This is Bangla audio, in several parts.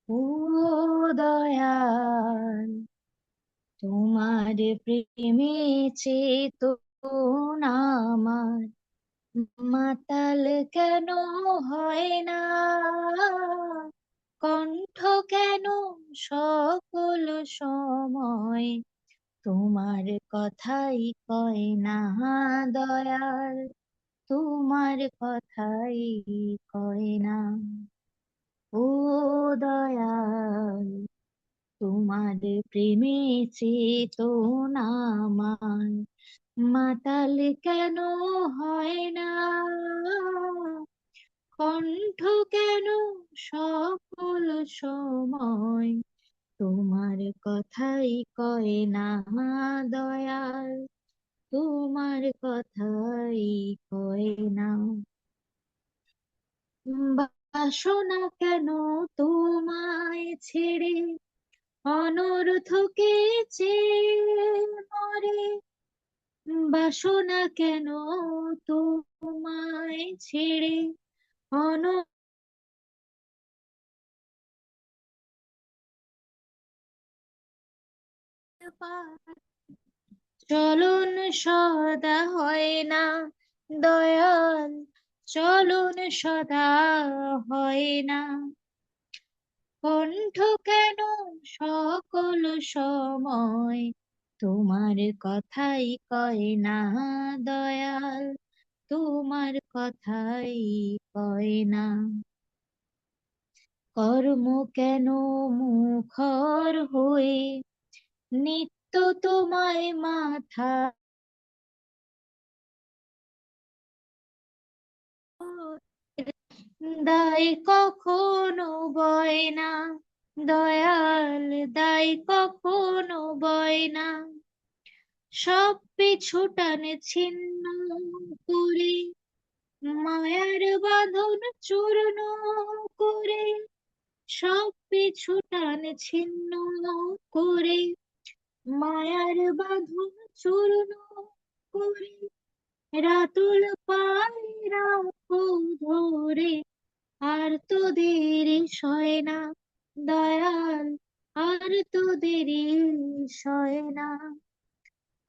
ও দয়াল, তোমার প্রেমে চেতনা আমার মাতাল কেন হয় না? কণ্ঠ কেন সকল সময় তোমার কথাই কয় না? দয়াল, তোমার কথাই কয় না। ও দয়াল, তোমার প্রেমে চেতনা আমার মাতাল কেন হয় না? কণ্ঠ কেন সকল সময় তোমার কথাই কয় না? দয়াল, তোমার কথাই কয় না। বাসনা কেন তোমায় ছেড়ে অনর্থকে চেয়ে মরে? বাসনা কেন তোমায় ছেড়ে চলন সদা হয় না? দয়াল, চলন সদা হয় না। কণ্ঠ কেন সকল সময় তোমার কথাই কয় না? দয়াল, তোমার কথাই কয় না। কর্ম কেন মুখর হয়ে নিত্য তোমায় মাথা দায় কখনো বয় না? দয়াল, দায় কখনো বয় না। সব পিছু টানে ছিন্ন করে মায়ার বাঁধন চূর্ণ করে। সব পিছু টানে ছিন্ন করে মায়ার বাঁধন চূর্ণ করে। রাতুল পায় রাখো ধরে আর তো দেরি সয় না? দয়াল, আর তো দেরি সয় না।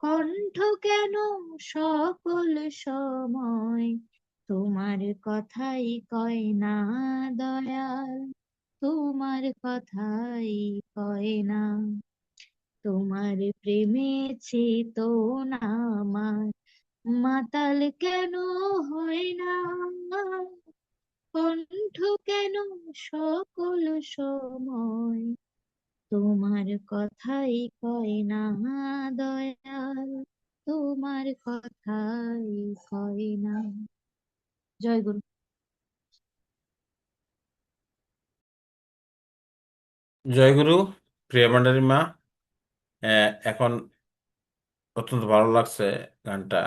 কণ্ঠ কেন সকল সময় তোমার কথাই কয় না? দয়াল, তোমার কথাই কয় না। তোমার প্রেমে চেতনা আমার মাতাল কেন হয় না? কণ্ঠ কেন সকল সময় তোমার কথাই কয় না? দয়াল, তোমার কথাই কয় না। জয় গুরু। জয় গুরু। প্রিয় ভান্ডারী মা, এখন অত্যন্ত ভালো লাগছে গানটা।